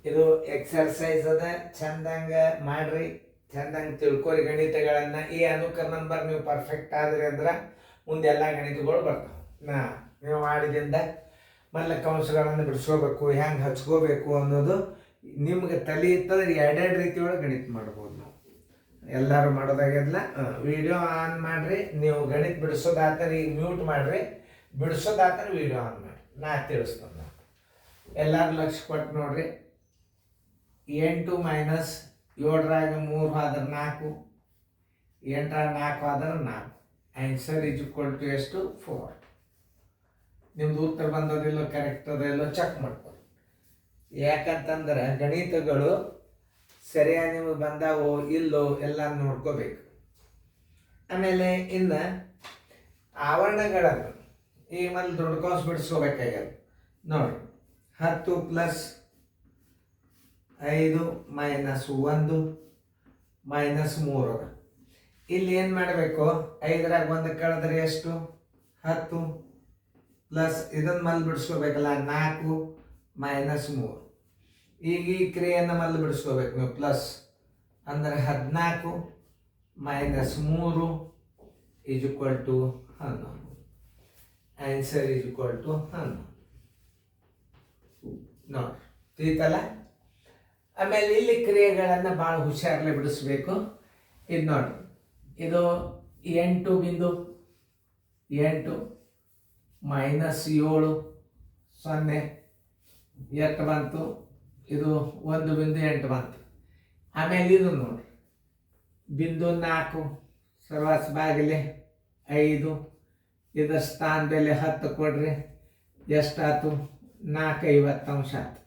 ಇದು ಎಕ್ಸರ್ಸೈಸ್ ಅದ, ಚಂದಂಗ ಮಾಡ್ರಿ, ಚಂದಂಗ ತಿಳ್ಕೊರಿ ಗಣಿತಗಳನ್ನ. ಈ ಅನುಕರಣ ನಂಬರ್ ನೀವು ಪರ್ಫೆಕ್ಟ್ ಆದ್ರಿ ಅಂದ್ರೆ ಮುಂದೆಲ್ಲ ಗಣಿತಗಳು ಬರ್ತಾವೆ. ನೀವು ಮಾಡಿದಿಂದ ಮಲ್ಲ ಕಂಸಗಳನ್ನು ಬಿಡಿಸ್ಕೋಬೇಕು, ಹೆಂಗೆ ಹಚ್ಕೋಬೇಕು ಅನ್ನೋದು ನಿಮ್ಗೆ ತಲೆ ಇತ್ತಂದ್ರೆ ಎರಡೆರಡು ರೀತಿ ಒಳಗೆ ಗಣಿತ ಮಾಡ್ಬೋದು. ನಾವು ಎಲ್ಲರೂ ಮಾಡೋದಾಗೆಲ್ಲ ವಿಡಿಯೋ ಆನ್ ಮಾಡ್ರಿ. ನೀವು ಗಣಿತ ಬಿಡಿಸೋದಾದ್ರೆ ಈಗ ಮ್ಯೂಟ್ ಮಾಡ್ರಿ, ಬಿಡಿಸೋದಾದ್ರೆ ವಿಡಿಯೋ ಆನ್ ಮಾಡಿ, ನಾ ತಿಳಿಸ್ತೇನೆ. ಎಲ್ಲರೂ ಲಕ್ಷ್ಯ ಕೊಟ್ಟು ನೋಡ್ರಿ. 8 ಮೈನಸ್ 7ರಾಗ 3 ಆದ್ರೆ 4, 8ರಾಗ 4 ಆದ್ರೆ 4. ಆನ್ಸರ್ ಈಸ್ ಈಕ್ವಲ್ ಟು ಎಷ್ಟು? 4. ನಿಮ್ದು ಉತ್ತರ ಬಂದೋದಿಲ್ಲೋ ಕರೆಕ್ಟ್ ಅದೆಲ್ಲೋ ಚೆಕ್ ಮಾಡ್ಕೊಳ್ಳಿ. ಯಾಕಂತಂದ್ರೆ ಗಣಿತಗಳು ಸರಿಯಾಗಿ ನಿಮಗೆ ಬಂದಾವೋ ಇಲ್ಲೋ ಎಲ್ಲ ನೋಡ್ಕೋಬೇಕು. ಆಮೇಲೆ ಇನ್ನು ಆವರಣಗಳನ್ನು ಈ ಮೊದಲು ದೊಡ್ಡ ಕಾಸು ಬಿಡಿಸ್ಕೋಬೇಕಾಗ್ಯದ ನೋಡಿ. 10 ಪ್ಲಸ್ 5 ಮೈನಸ್ 1 ಮೈನಸ್ 3 ಅದ. ಇಲ್ಲಿ ಏನು ಮಾಡಬೇಕು? 5ರಾಗ 1 ಕಳೆದ್ರೆ ಎಷ್ಟು? 10 ಪ್ಲಸ್ ಇದನ್ನು ಮಲ್ಲಿ ಬಿಡಿಸ್ಕೋಬೇಕಲ್ಲ, 4 ಮೈನಸ್ 3. ಈಗ ಈ ಕ್ರಿಯೆಯನ್ನು ಮಲ್ಲಿ ಬಿಡಿಸ್ಕೋಬೇಕು ನೀವು. ಪ್ಲಸ್ ಅಂದರೆ 14 minus 3 is equal to 11. Answer is equal to 11 ನೋಡಿ, ತಿಳಿತಲ್ಲ? ಆಮೇಲೆ ಇಲ್ಲಿ ಕ್ರಿಯೆಗಳನ್ನು ಭಾಳ ಹುಷಾರಲ್ಲೇ ಬಿಡಿಸ್ಬೇಕು. ಇದು ನೋಡಿ, ಇದು 8.8 ಮೈನಸ್ 7 0 ಎಷ್ಟು ಬಂತು? ಇದು 1.8 ಬಂತು. ಆಮೇಲೆ ಇದು ನೋಡಿ, ಬಿಂದು 4 ಸರ್ವಾಸ ಬಾಗಿಲೆ 5, ಇದರ ಸ್ಥಾನ ಬೆಲೆ 10 ಕೊಡ್ರಿ, ಎಷ್ಟಾಯ್ತು? 450 ಆಯ್ತು.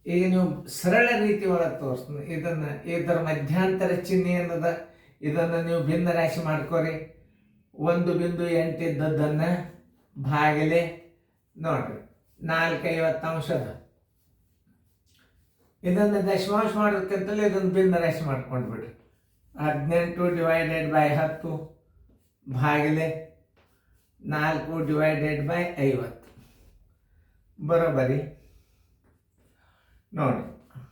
ಈಗ ನೀವು ಸರಳ ರೀತಿ ಒಳಗೆ ತೋರಿಸ್ತೀನಿ. ಇದರ ಮಧ್ಯಂತರ ಚಿಹ್ನೆ ಏನದ, ಇದನ್ನು ನೀವು ಭಿನ್ನ ರಾಶಿ ಮಾಡ್ಕೋರಿ. 1.8 ಇದ್ದದ್ದನ್ನು ಭಾಗಿಲೆ ನೋಡ್ರಿ 450 ಅದ. ಇದನ್ನು ದಶಮಾಂಶ ಮಾಡೋದಕ್ಕಿಂತಲೇ ಇದನ್ನು ಭಿನ್ನ ರಾಶಿ ಮಾಡ್ಕೊಂಡು ಬಿಡ್ರಿ. 18 ಡಿವೈಡೆಡ್ ಬೈ 10 ಭಾಗಿಲೆ 4 ಡಿವೈಡೆಡ್ ಬೈ 50 ಬರೋಬರಿ ನೋಡಿ.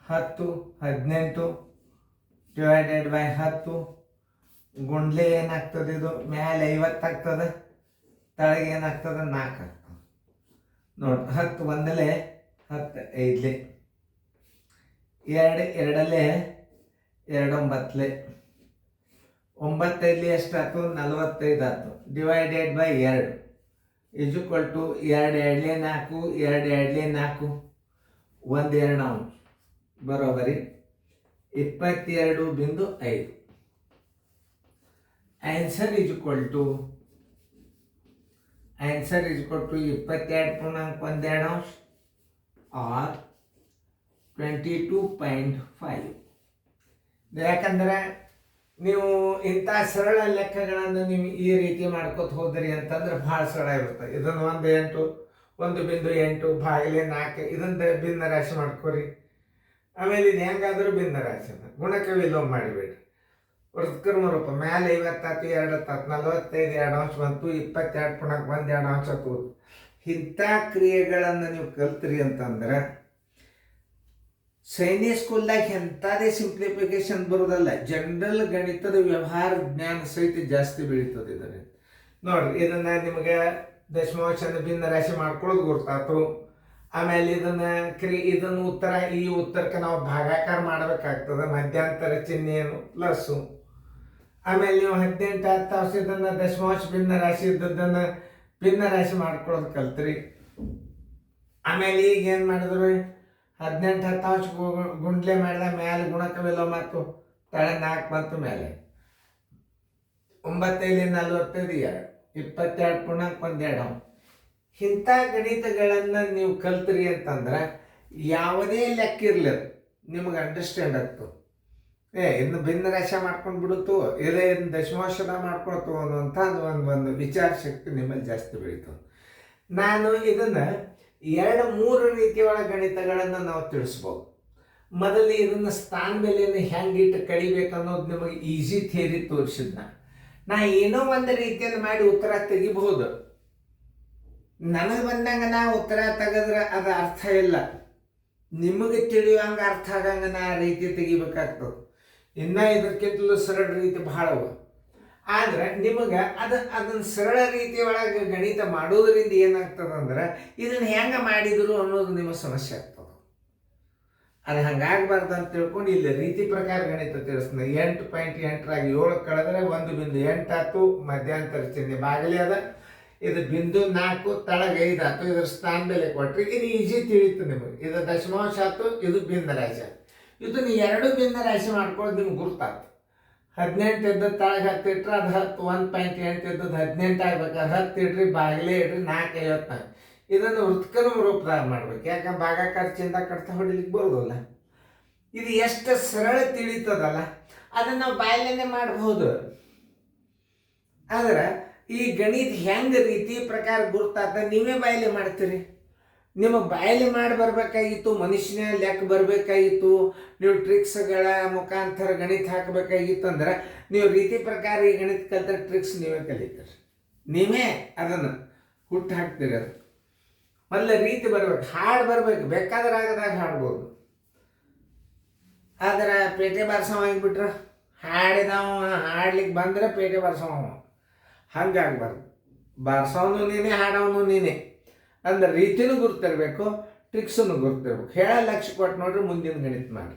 10 18 ಡಿವೈಡೆಡ್ ಬೈ 10 ಗುಂಡ್ಲೆ ಏನಾಗ್ತದೆ? ಇದು ಮೇಲೆ 50 ಆಗ್ತದೆ, ತಳಗೆ ಏನಾಗ್ತದೆ? 4 ಆಗ್ತದೆ ನೋಡಿ. 10 ಒಂದಲೇ 10 5ಲೇ 2 2ಲೇ 2 9ಲೇ 9 5ಲೇ ಎಷ್ಟಾಯ್ತು? 45 ಆಯ್ತು. Divided by 2 is equal to 2 2ಲೇ 4 2 2ಲೇ 4 1 2 ಅಂಶ ಬರೋಬರಿ 22.5. ಆನ್ಸರ್ ಈಸ್ ಈಕ್ವಲ್ ಟು 22.1 ಅಂಶ ಆರ್ 22.5. ಯಾಕಂದ್ರೆ ನೀವು ಇಂಥ ಸರಳ ಲೆಕ್ಕಗಳನ್ನು ನೀವು ಈ ರೀತಿ ಮಾಡ್ಕೊತ ಹೋದ್ರಿ ಅಂತಂದ್ರೆ ಭಾಳ ಸರಳ ಇರುತ್ತೆ. ಇದನ್ನು 1.8 ಭಾಗಿಲೆ 4 ಇದನ್ನು ಭಿನ್ನ ರಾಶಿ ಮಾಡ್ಕೊರಿ. ಆಮೇಲೆ ಇದು ಹೆಂಗಾದ್ರೂ ಭಿನ್ನ ರಾಶಿನ ಗುಣಕ ವಿಲೋಮ ಮಾಡಿಬಿಡ್ರಿ. ಕರ್ಮ ರೂಪ ಮೇಲೆ 50 ಆಯ್ತು, 2 ಆಯ್ತು, 45 2 ಅಂಶ ಬಂತು, 22.1 2 ಅಂಶ ಆಯ್ತು. ಇಂಥ ಕ್ರಿಯೆಗಳನ್ನು ನೀವು ಕಲ್ತ್ರಿ ಅಂತಂದ್ರೆ ಸೈನಿಕ್ ಸ್ಕೂಲ್ದಾಗ ಎಂಥದೇ ಸಿಂಪ್ಲಿಫಿಕೇಶನ್ ಬರೋದಲ್ಲ, ಜನರಲ್ ಗಣಿತದ ವ್ಯವಹಾರ ಜ್ಞಾನ ಸಹಿತ ಜಾಸ್ತಿ ಬೆಳೀತದೆ ಇದರಿಂದ ನೋಡ್ರಿ. ಇದನ್ನು ನಿಮಗೆ ದಶಮಾಂಶನ ಭಿನ್ನ ರಾಶಿ ಮಾಡ್ಕೊಳ್ಳೋದು ಗೊತ್ತಾಯ್ತು. ಆಮೇಲೆ ಇದನ್ನು ಉತ್ತರ, ಈ ಉತ್ತರಕ್ಕೆ ನಾವು ಭಾಗಾಕಾರ ಮಾಡಬೇಕಾಗ್ತದೆ. ಮಧ್ಯಂತರ ಚಿಹ್ನೆಯನ್ನು ಪ್ಲಸ್ಸು. ಆಮೇಲೆ ನೀವು 18 10 ಇದನ್ನು ದಶಮಾಂಶ ಭಿನ್ನ ರಾಶಿ ಇದ್ದದ್ದನ್ನು ಭಿನ್ನ ರಾಶಿ ಮಾಡ್ಕೊಳ್ಳೋದು ಕಲ್ತ್ರಿ. ಆಮೇಲೆ ಈಗ ಏನು ಮಾಡಿದ್ರು? 18 10 ಗುಂಡ್ಲೆ ಮಾಡಿದ ಮೇಲೆ ಗುಣಕ ವಿಲೋಮ ಆಯ್ತು, ತಳ 4 ಬಂತು ಮೇಲೆ 9 5 45 22.1 ಇಂಥ ಗಣಿತಗಳನ್ನು ನೀವು ಕಲ್ತ್ರಿ ಅಂತಂದ್ರೆ ಯಾವುದೇ ಲೆಕ್ಕ ಇರಲಿ ನಿಮಗೆ ಅಂಡರ್ಸ್ಟ್ಯಾಂಡ್ ಆಗ್ತದೆ. ಇನ್ನು ಭಿನ್ನ ರಾಶಿ ಮಾಡ್ಕೊಂಡು ಬಿಡುತ್ತು, ಇದೇ ಇನ್ನು ದಶಮಾಂಶದ ಮಾಡ್ಕೊಳ್ತು ಅನ್ನುವಂಥ ಒಂದು ವಿಚಾರ ಶಕ್ತಿ ನಿಮ್ಮಲ್ಲಿ ಜಾಸ್ತಿ ಬೆಳೀತದೆ. ನಾನು ಇದನ್ನು 2-3 ರೀತಿಯೊಳ ಗಣಿತಗಳನ್ನು ನಾವು ತಿಳಿಸ್ಬೋದು. ಮೊದಲು ಇದನ್ನು ಸ್ಥಾನ ಬೆಲೆಯನ್ನು ಹೆಂಗಿಟ್ಟು ಕಡಿಬೇಕು ಅನ್ನೋದು ನಿಮಗೆ ಈಸಿ ಥಿಯರಿ ತೋರಿಸಿದ್ನ. ನಾ ಏನೋ ಒಂದು ರೀತಿಯಲ್ಲಿ ಮಾಡಿ ಉತ್ತರ ತೆಗಿಬಹುದು. ನನಗೆ ಬಂದಂಗೆ ನಾ ಉತ್ತರ ತೆಗೆದ್ರೆ ಅದು ಅರ್ಥ ಇಲ್ಲ. ನಿಮಗೆ ತಿಳಿಯುವಂಗೆ ಅರ್ಥ ಆಗಂಗೆ ನಾ ರೀತಿ ತೆಗಿಬೇಕಾಗ್ತದೆ. ಇನ್ನು ಇದಕ್ಕಿಂತಲೂ ಸರಳ ರೀತಿ ಭಾಳವ. ಆದ್ರೆ ನಿಮಗೆ ಅದನ್ನ ಸರಳ ರೀತಿ ಒಳಗೆ ಗಣಿತ ಮಾಡೋದ್ರಿಂದ ಏನಾಗ್ತದಂದ್ರೆ ಇದನ್ನು ಹೆಂಗೆ ಮಾಡಿದ್ರು ಅನ್ನೋದು ನಿಮ್ಮ ಸಮಸ್ಯೆ ಆಗ್ತದೆ. ಅದು ಹಂಗಾಗಬಾರ್ದು ಅಂತ ತಿಳ್ಕೊಂಡು ಇಲ್ಲಿ ರೀತಿ ಪ್ರಕಾರ ಗಣಿತ ತಿಳಿಸ್ತೀನಿ. 8.8 7 ಕಳೆದ್ರೆ 1.8 ಆಯ್ತು, ಮಧ್ಯಾಂತರ ಚಿಹ್ನೆ ಬಾಗಿಲಿ ಅದ, ಇದು ಬಿಂದು 4 ತಳಗ 5 ಆಯ್ತು, ಇದ್ರ ಸ್ಥಾನ ಬೆಲೆ ಕೊಟ್ರಿ ಇದು ಈಜಿ ತಿಳಿತು ನಿಮಗೆ. ಇದು ದಶಮಾಂಶ ಆಯ್ತು, ಇದು ಬಿಂದ ರಾಶಿ ಆಯ್ತು. ಇದನ್ನು 2 ಬಿಂದ ರಾಶಿ ಮಾಡ್ಕೊಳ್ಳೋದು ನಿಮ್ಗೆ ಗುರ್ತಾಯ್ತು. 18 ಇದ್ದದ್ದು ತಳಗ 10 ಇಟ್ರೆ ಅದು 10, 1.8 ಇದ್ದದ್ದು 18 ಆಗ್ಬೇಕು. 10 ಇಡ್ರಿ, ಬಾಗಿಲೇ ಇಡ್ರಿ, 4.54. ಇದನ್ನು ವೃತ್ಕರ್ಮ ರೂಪದಾಗ ಮಾಡ್ಬೇಕು. ಯಾಕಂದ್ರೆ ಭಾಗಾಕಾರ ಚಿಂದ ಕಟ್ತಾ ಹೊಡಿಲಿಕ್ಕೆ ಬರೋದಲ್ಲ. ಇದು ಎಷ್ಟು ಸರಳ ತಿಳಿತದಲ್ಲ, ಅದನ್ನು ನಾವು ಬಾಯಲ್ಲೇ ಮಾಡಬಹುದು. ಆದ್ರೆ ಈ ಗಣಿತ ಹೆಂಗೆ ರೀತಿ ಪ್ರಕಾರ ಗುರ್ತಾತ ನೀವೇ ಬಾಯಲ್ಲೇ ಮಾಡ್ತೀರಿ. ನಿಮಗೆ ಬಾಯಲ್ಲೇ ಮಾಡಿ ಬರಬೇಕಾಗಿತ್ತು, ಮನುಷ್ಯನ ಲೆಕ್ಕ ಬರಬೇಕಾಗಿತ್ತು, ನೀವು ಟ್ರಿಕ್ಸ್ಗಳ ಮುಖಾಂತರ ಗಣಿತ ಹಾಕಬೇಕಾಗಿತ್ತು. ಅಂದ್ರೆ ನೀವು ರೀತಿ ಪ್ರಕಾರ ಈ ಗಣಿತ ಕಲಿತ್ರೆ ಟ್ರಿಕ್ಸ್ ನೀವೇ ಕಲಿತೀರಿ, ನೀವೇ ಅದನ್ನು ಹುಟ್ಟು ಹಾಕ್ತೀರಿ. ಅದು ಮೊದಲ ರೀತಿ ಬರ್ಬೇಕು, ಹಾಡು ಬರ್ಬೇಕು. ಬೇಕಾದ್ರೆ ಆಗದಾಗ ಹಾಡ್ಬೋದು. ಆದ್ರೆ ಪೇಟೆ ಬಾರ್ಸವ ಆಗಿಬಿಟ್ರೆ ಹಾಡಿದವ ಹಾಡ್ಲಿಕ್ಕೆ ಬಂದರೆ ಪೇಟೆ ಬಾರ್ಸವ, ಹಂಗಾಗ್ಬಾರ್ದು. ಬಾರ್ಸವನು ನೀನೇ, ಹಾಡವನು ನೀನೇ. ಅಂದ್ರೆ ರೀತಿನೂ ಗುರ್ತಿರ್ಬೇಕು, ಟ್ರಿಕ್ಸನ್ನು ಗುರ್ತಿರ್ಬೇಕು. ಹೇಳ ಲಕ್ಷ ಕೊಟ್ಟು ನೋಡ್ರಿ, ಮುಂದಿನ ಗಣಿತ ಮಾಡಿ.